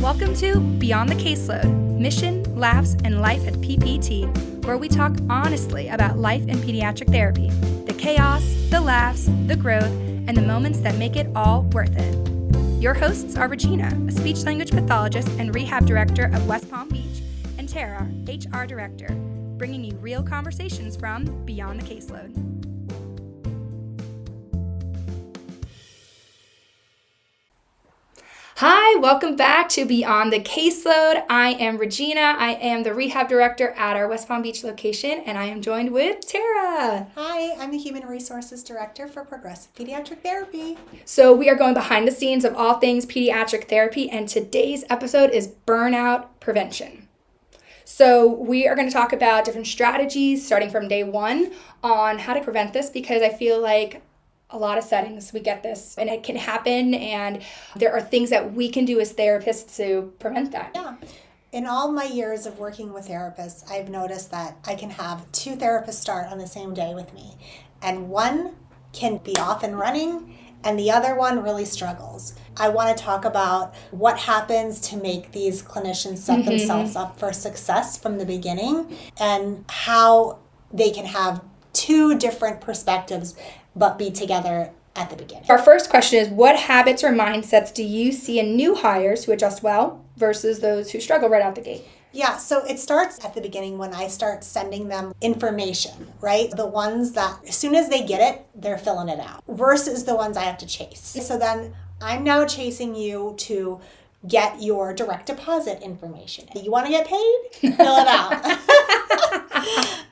Welcome to Beyond the Caseload, Mission, Laughs, and Life at PPT, where we talk honestly about life in pediatric therapy, the chaos, the laughs, the growth, and the moments that make it all worth it. Your hosts are Regina, a speech-language pathologist and rehab director of West Palm Beach, and Tara, HR director, bringing you real conversations from Beyond the Caseload. Hi, welcome back to Beyond the Caseload. I am Regina. I am the rehab director at our West Palm Beach location, and I am joined with Tara. Hi, I'm the human resources director for progressive pediatric therapy. So we are going behind the scenes of all things pediatric therapy, and today's episode is burnout prevention. So we are going to talk about different strategies starting from day one on how to prevent this, because I feel like a lot of settings we get this and it can happen, and there are things that we can do as therapists to prevent that. Yeah. In all my years of working with therapists, I've noticed that I can have two therapists start on the same day with me, and one can be off and running and the other one really struggles. I want to talk about what happens to make these clinicians set themselves up for success from the beginning, and how they can have two different perspectives but be together at the beginning. Our first question is, what habits or mindsets do you see in new hires who adjust well versus those who struggle right out the gate? Yeah, so it starts at the beginning when I start sending them information, right? The ones that as soon as they get it, they're filling it out, versus the ones I have to chase. So then I'm now chasing you to get your direct deposit information. You want to get paid? Fill it out.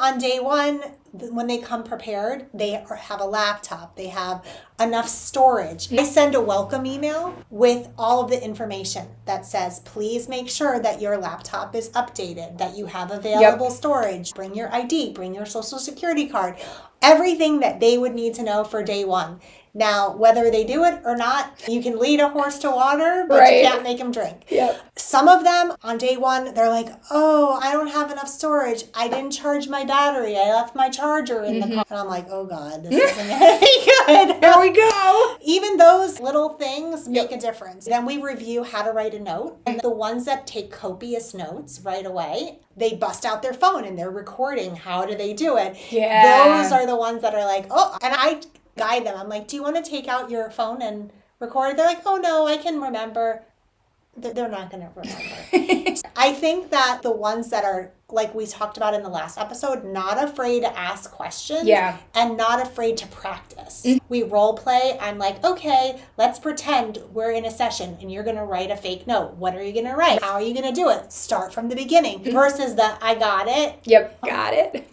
On day one, when they come prepared, they have a laptop, they have enough storage. I send a welcome email with all of the information that says, please make sure that your laptop is updated, that you have available storage, bring your ID, bring your social security card, everything that they would need to know for day one. Now, whether they do it or not, you can lead a horse to water, but you can't make them drink. Some of them on day one, they're like, oh, I don't have enough storage. I didn't charge my battery. I left my charger in the car. And I'm like, oh God, this isn't going to be good. Here we go. Even those little things make a difference. Then we review how to write a note. And the ones that take copious notes right away, they bust out their phone and they're recording. How do they do it? Those are the ones that are like, oh, and I guide them. I'm like, do you want to take out your phone and record? They're like, oh no, I can remember. They're not going to remember. I think that the ones that are, like we talked about in the last episode, not afraid to ask questions and not afraid to practice. We role play. I'm like, okay, let's pretend we're in a session and you're going to write a fake note. What are you going to write? How are you going to do it? Start from the beginning versus the I got it. Got it.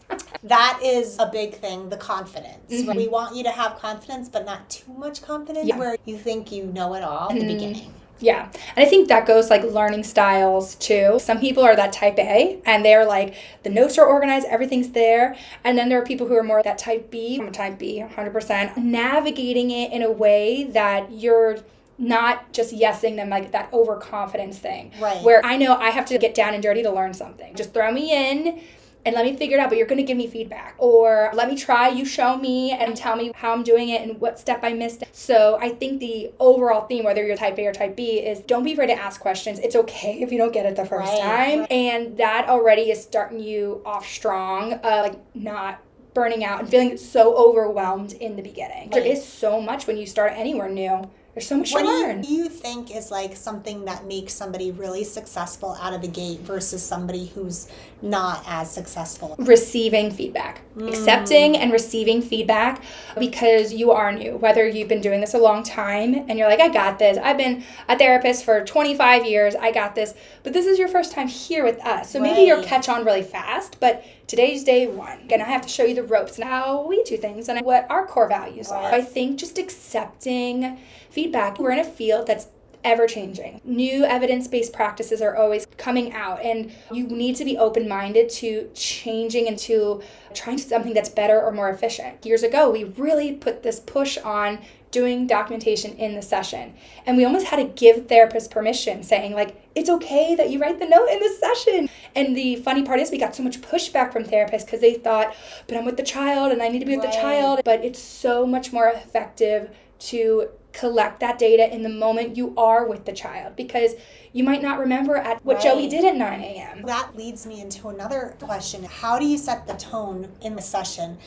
That is a big thing, the confidence. We want you to have confidence, but not too much confidence where you think you know it all at the beginning. Yeah. And I think that goes like learning styles too. Some people are that type A and they're like, the notes are organized, everything's there. And then there are people who are more that type B. I'm a type B, 100%. Navigating it in a way that you're not just yesing them, like that overconfidence thing. Right. Where I know I have to get down and dirty to learn something. Just throw me in and let me figure it out, but you're going to give me feedback. Or let me try, you show me, and tell me how I'm doing it and what step I missed. So I think the overall theme, whether you're type A or type B, is don't be afraid to ask questions. It's okay if you don't get it the first time. And that already is starting you off strong, like not burning out and feeling so overwhelmed in the beginning. There is so much when you start anywhere new. There's so much to learn. What do you think is like something that makes somebody really successful out of the gate versus somebody who's not as successful? Receiving feedback. Accepting and receiving feedback, because you are new. Whether you've been doing this a long time and you're like, I got this. I've been a therapist for 25 years. I got this. But this is your first time here with us. So maybe you'll catch on really fast. But today's day one. And I have to show you the ropes and how we do things and what our core values are. I think just accepting feedback. We're in a field that's ever-changing. New evidence-based practices are always coming out, and you need to be open-minded to changing and to trying something that's better or more efficient. Years ago, we really put this push on doing documentation in the session, and we almost had to give therapists permission, saying like, it's okay that you write the note in the session. And the funny part is we got so much pushback from therapists because they thought, but I'm with the child and I need to be with the child. But it's so much more effective to collect that data in the moment you are with the child, because you might not remember at what Joey did at 9 a.m. That leads me into another question. How do you set the tone in the session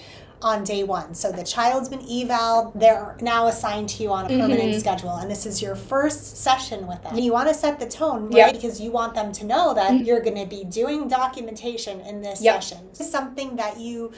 on day one? So the child's been eval, they're now assigned to you on a permanent schedule, and this is your first session with them. You want to set the tone, right? Because you want them to know that you're going to be doing documentation in this session. It's something that you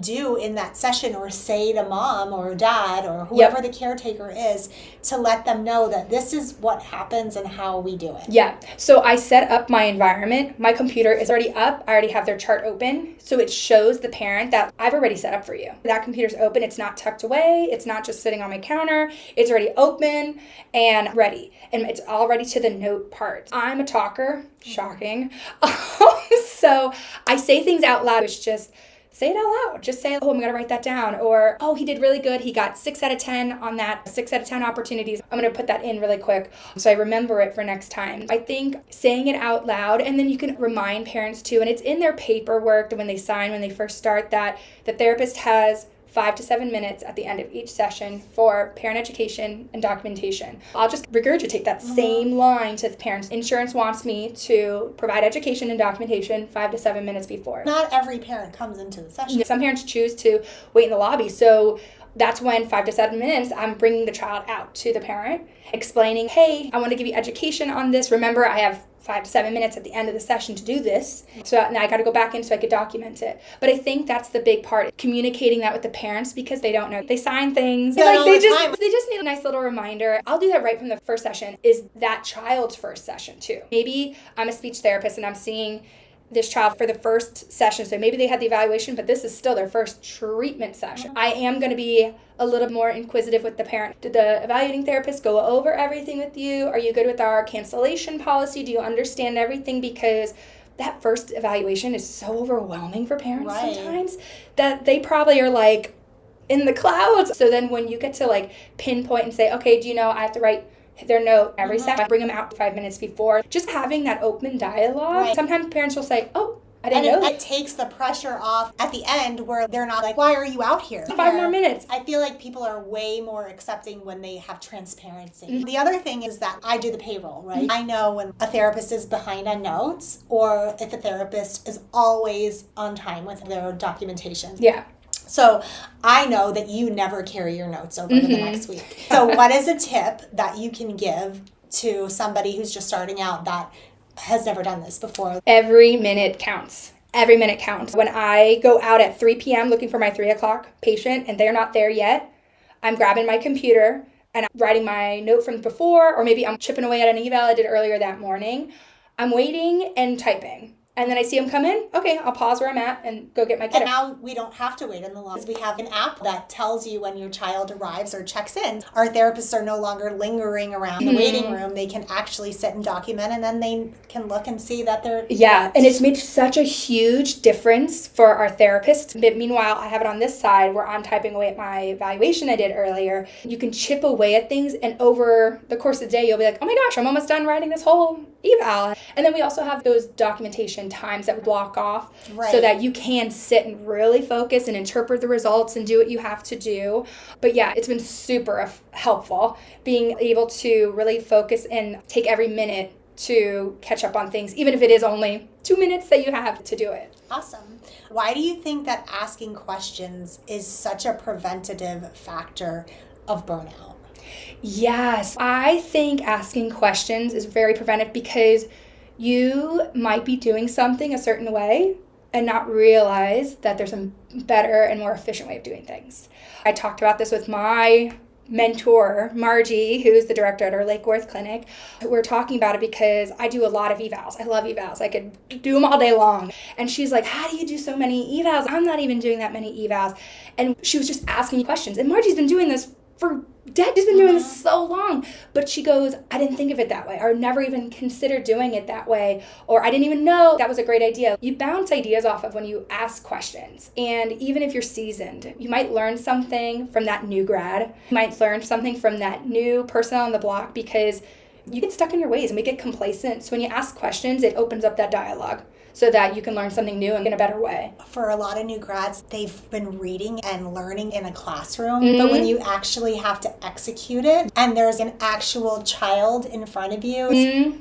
do in that session, or say to mom or dad or whoever the caretaker is, to let them know that this is what happens and how we do it. Yeah. So I set up my environment. My computer is already up. I already have their chart open. So it shows the parent that I've already set up for you. That computer's open. It's not tucked away. It's not just sitting on my counter. It's already open and ready. And it's all ready to the note part. I'm a talker. Shocking. So I say things out loud. It's just say it out loud. Just say, oh, I'm going to write that down. Or, oh, he did really good. He got 6 out of 10 on that, 6 out of 10 opportunities. I'm going to put that in really quick so I remember it for next time. I think saying it out loud, and then you can remind parents too, and it's in their paperwork when they sign, when they first start, that the therapist has 5 to 7 minutes at the end of each session for parent education and documentation. I'll just regurgitate that same line to the parents. Insurance wants me to provide education and documentation 5 to 7 minutes before. Not every parent comes into the session. Some parents choose to wait in the lobby. So that's when 5 to 7 minutes, I'm bringing the child out to the parent, explaining, hey, I want to give you education on this. Remember, I have 5 to 7 minutes at the end of the session to do this. So now I got to go back in so I could document it. But I think that's the big part, communicating that with the parents, because they don't know. They sign things. They just need a nice little reminder. I'll do that right from the first session. Is that child's first session too? Maybe I'm a speech therapist and I'm seeing this child for the first session. So maybe they had the evaluation, but this is still their first treatment session. I am going to be a little more inquisitive with the parent. Did the evaluating therapist go over everything with you? Are you good with our cancellation policy? Do you understand everything? Because that first evaluation is so overwhelming for parents sometimes that they probably are like in the clouds. So then when you get to like pinpoint and say, okay, do you know I have to write their note every session, bring them out 5 minutes before, just having that open dialogue. Sometimes parents will say, oh, I didn't know that. It takes the pressure off at the end, where they're not like, why are you out here? 5 more minutes. I feel like people are way more accepting when they have transparency. The other thing is that I do the payroll, right? I know when a therapist is behind on notes, or if a therapist is always on time with their documentation. Yeah. So I know that you never carry your notes over to the next week. So what is a tip that you can give to somebody who's just starting out that has never done this before? Every minute counts. Every minute counts. When I go out at 3 p.m. looking for my 3 o'clock patient and they're not there yet, I'm grabbing my computer and I'm writing my note from before, or maybe I'm chipping away at an eval I did earlier that morning. I'm waiting and typing. And then I see them come in. Okay, I'll pause where I'm at and go get my kiddo. And now we don't have to wait in the line. We have an app that tells you when your child arrives or checks in. Our therapists are no longer lingering around the waiting room. They can actually sit and document, and then they can look and see that they're... Yeah, and it's made such a huge difference for our therapists. But meanwhile, I have it on this side where I'm typing away at my evaluation I did earlier. You can chip away at things, and over the course of the day, you'll be like, oh my gosh, I'm almost done writing this whole eval. And then we also have those documentation times that we block off so that you can sit and really focus and interpret the results and do what you have to do. But yeah, it's been super helpful being able to really focus and take every minute to catch up on things, even if it is only 2 minutes that you have to do it. Awesome. Why do you think that asking questions is such a preventative factor of burnout? Yes, I think asking questions is very preventive, because you might be doing something a certain way and not realize that there's a better and more efficient way of doing things. I talked about this with my mentor, Margie, who's the director at our Lake Worth clinic. We're talking about it because I do a lot of evals. I love evals. I could do them all day long. And she's like, how do you do so many evals? I'm not even doing that many evals. And she was just asking questions. And Margie's been doing this for Dad has been doing this so long, but she goes, I didn't think of it that way, or never even considered doing it that way, or I didn't even know that was a great idea. You bounce ideas off of when you ask questions. And even if you're seasoned, you might learn something from that new grad. You might learn something from that new person on the block, because you get stuck in your ways and we get complacent. So when you ask questions, it opens up that dialogue. so that you can learn something new and in a better way. For a lot of new grads, they've been reading and learning in a classroom, but when you actually have to execute it and there's an actual child in front of you,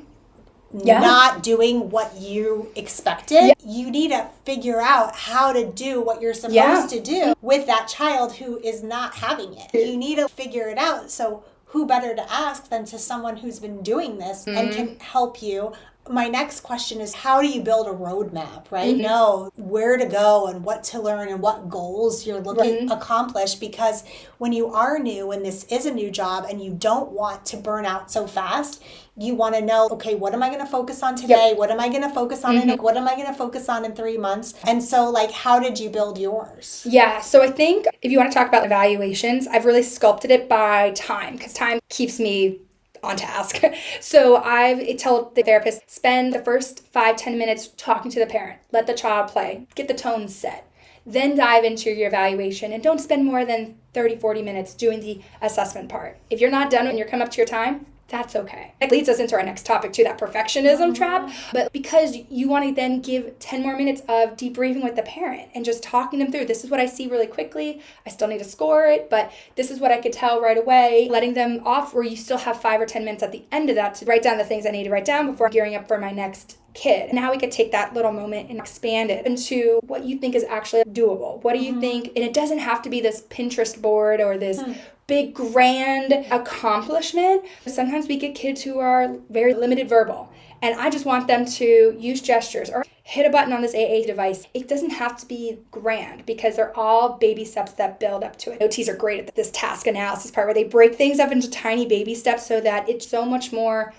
not doing what you expected, you need to figure out how to do what you're supposed to do with that child who is not having it. You need to figure it out. So who better to ask than to someone who's been doing this and can help you. My next question is, how do you build a roadmap, right? Know where to go and what to learn and what goals you're looking to accomplish, because when you are new and this is a new job and you don't want to burn out so fast, you want to know, okay, what am I going to focus on today? What am I going to focus on what am I going to focus on in 3 months? And so like, how did you build yours? Yeah, so I think if you want to talk about evaluations, I've really sculpted it by time, because time keeps me on task. So I tell the therapist, spend the first 5-10 minutes talking to the parent. Let the child play. Get the tone set. Then dive into your evaluation, and don't spend more than 30-40 minutes doing the assessment part. If you're not done when you're coming up to your time, that's okay. That leads us into our next topic too, that perfectionism trap. But because you want to then give 10 more minutes of debriefing with the parent and just talking them through, this is what I see really quickly. I still need to score it, but this is what I could tell right away. Letting them off where you still have 5 or 10 minutes at the end of that to write down the things I need to write down before gearing up for my next kid. And now we could take that little moment and expand it into what you think is actually doable. What do you think? And it doesn't have to be this Pinterest board or this big grand accomplishment. Sometimes we get kids who are very limited verbal, and I just want them to use gestures or hit a button on this AA device. It doesn't have to be grand because they're all baby steps that build up to it. OTs are great at this task analysis part where they break things up into tiny baby steps so that it's so much more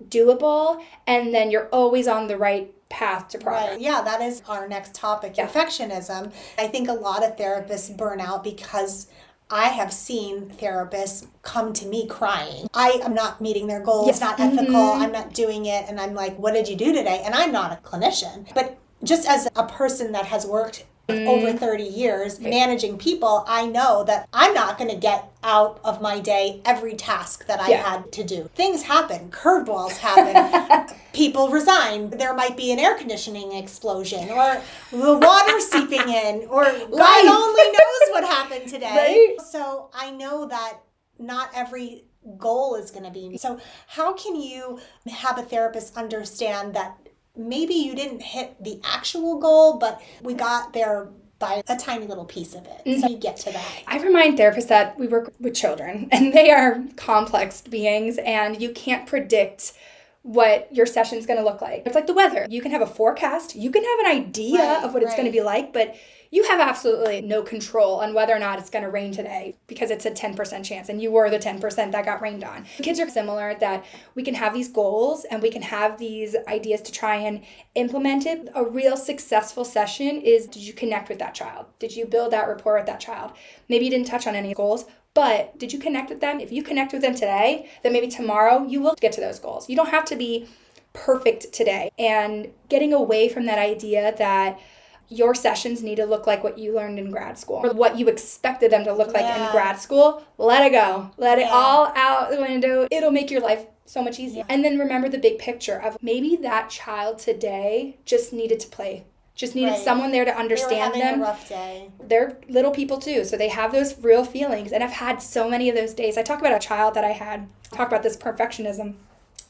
doable, and then you're always on the right path to progress. Right. Yeah, that is our next topic, perfectionism. I think a lot of therapists burn out because I have seen therapists come to me crying. I am not meeting their goals. It's not ethical. I'm not doing it. And I'm like, what did you do today? And I'm not a clinician. But just as a person that has worked over 30 years managing people, I know that I'm not going to get out of my day every task that I had to do. Things happen. Curveballs happen. People resign. There might be an air conditioning explosion or the water seeping in, or God only knows what happened today. Right? So I know that not every goal is going to be. So how can you have a therapist understand that maybe you didn't hit the actual goal, but we got there by a tiny little piece of it. So you get to that. I remind therapists that we work with children and they are complex beings, and you can't predict what your session's going to look like. It's like the weather. You can have a forecast. You can have an idea of what it's going to be like, but you have absolutely no control on whether or not it's going to rain today because it's a 10% chance and you were the 10% that got rained on. Kids are similar, that we can have these goals and we can have these ideas to try and implement it. A real successful session is, did you connect with that child? Did you build that rapport with that child? Maybe you didn't touch on any goals, but did you connect with them? If you connect with them today, then maybe tomorrow you will get to those goals. You don't have to be perfect today. And getting away from that idea that your sessions need to look like what you learned in grad school or what you expected them to look like in grad school. Let it go. Let it all out the window. It'll make your life so much easier. And then remember the big picture of maybe that child today just needed to play. Just needed someone there to understand them. They were having a rough day. They're little people too, so they have those real feelings. And I've had so many of those days. I talk about a child that I had, talk about this perfectionism,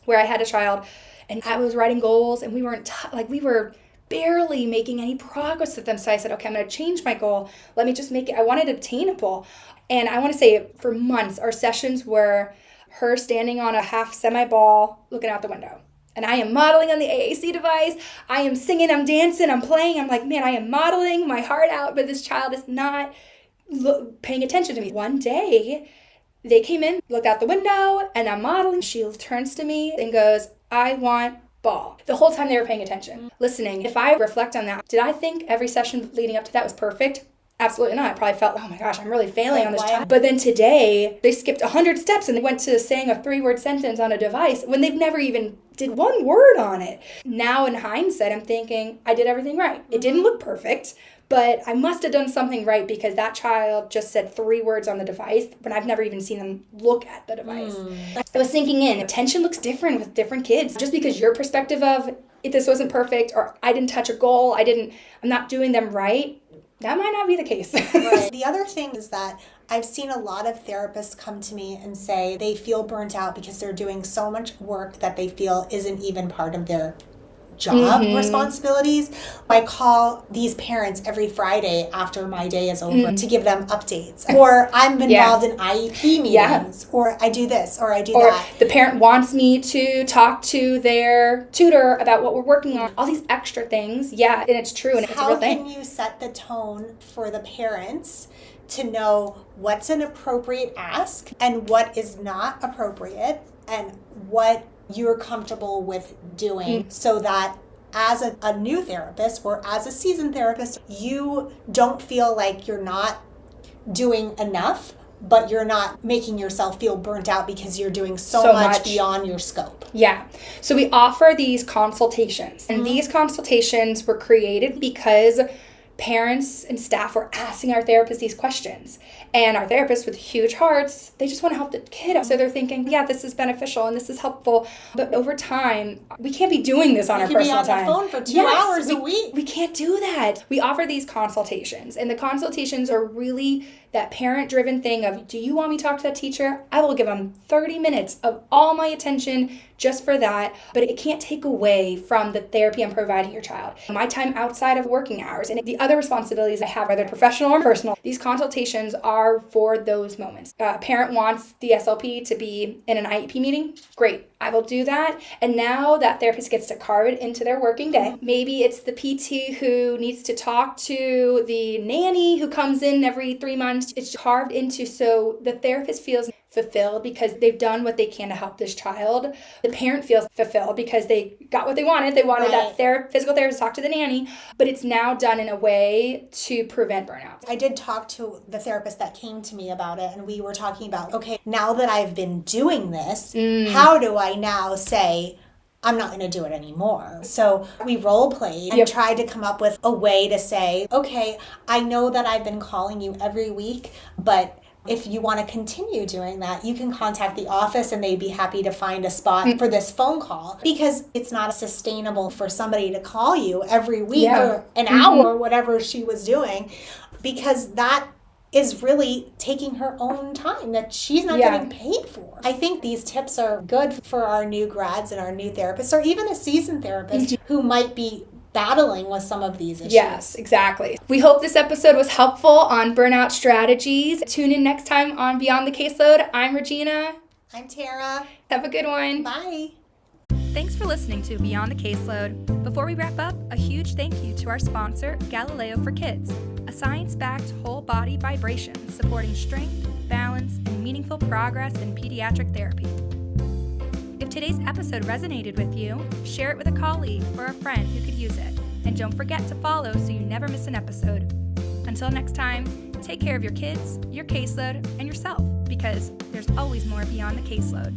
where I had a child and I was writing goals and we weren't, we were barely making any progress with them. So I said, okay, I'm going to change my goal. Let me just make it, I wanted it obtainable. And I want to say for months, our sessions were her standing on a half semi-ball looking out the window. And I am modeling on the AAC device. I am singing, I'm dancing, I'm playing. I'm like, man, I am modeling my heart out, but this child is not paying attention to me. One day, they came in, looked out the window, and I'm modeling. She turns to me and goes, I want ball. The whole time they were paying attention, listening. If I reflect on that, did I think every session leading up to that was perfect? Absolutely not. I probably felt, oh my gosh, I'm really failing on this child. But then today, they skipped 100 steps and they went to saying a 3-word sentence on a device when they've never even did one word on it. Now in hindsight, I'm thinking, I did everything right. It didn't look perfect, but I must have done something right because that child just said 3 words on the device, but I've never even seen them look at the device. It was sinking in. Attention looks different with different kids. Just because your perspective of if this wasn't perfect or I didn't touch a goal, I'm not doing them right, that might not be the case. Right. The other thing is that I've seen a lot of therapists come to me and say they feel burnt out because they're doing so much work that they feel isn't even part of their job responsibilities. I call these parents every Friday after my day is over to give them updates. Or I'm involved in IEP meetings. Or I do this or I do that. Or the parent wants me to talk to their tutor about what we're working on. All these extra things. Yeah, and it's true and it's a real thing. How can you set the tone for the parents to know what's an appropriate ask and what is not appropriate and what you're comfortable with doing so that as a new therapist or as a seasoned therapist, you don't feel like you're not doing enough, but you're not making yourself feel burnt out because you're doing so much beyond your scope. Yeah. So we offer these consultations, and these consultations were created because parents and staff were asking our therapists these questions. And our therapists with huge hearts, they just want to help the kid. So they're thinking, yeah, this is beneficial and this is helpful. But over time, we can't be doing this on our personal time. You can be on the phone for 2 hours a week. We can't do that. We offer these consultations. And the consultations are really that parent-driven thing of, do you want me to talk to that teacher? I will give them 30 minutes of all my attention just for that. But it can't take away from the therapy I'm providing your child. My time outside of working hours and the other responsibilities I have, whether professional or personal, these consultations are for those moments. A parent wants the SLP to be in an IEP meeting. Great. I will do that. And now that therapist gets to carve it into their working day. Maybe it's the PT who needs to talk to the nanny who comes in every 3 months. It's carved into so the therapist feels fulfilled because they've done what they can to help this child. The parent feels fulfilled because they got what they wanted. They wanted that physical therapist to talk to the nanny, but it's now done in a way to prevent burnout. I did talk to the therapist that came to me about it, and we were talking about, okay, now that I've been doing this, how do I now say, I'm not going to do it anymore? So we role played and tried to come up with a way to say, okay, I know that I've been calling you every week, but if you want to continue doing that, you can contact the office and they'd be happy to find a spot for this phone call, because it's not sustainable for somebody to call you every week or an hour, whatever she was doing, because that is really taking her own time that she's not getting paid for. I think these tips are good for our new grads and our new therapists, or even a seasoned therapist who might be battling with some of these issues. Yes, exactly. We hope this episode was helpful on burnout strategies. Tune in next time on Beyond the Caseload. I'm Regina. I'm Tara. Have a good one. Bye. Thanks for listening to Beyond the Caseload. Before we wrap up, a huge thank you to our sponsor, Galileo for Kids, a science-backed whole body vibration supporting strength, balance, and meaningful progress in pediatric therapy. If today's episode resonated with you, share it with a colleague or a friend who could use it. And don't forget to follow so you never miss an episode. Until next time, take care of your kids, your caseload, and yourself, because there's always more beyond the caseload.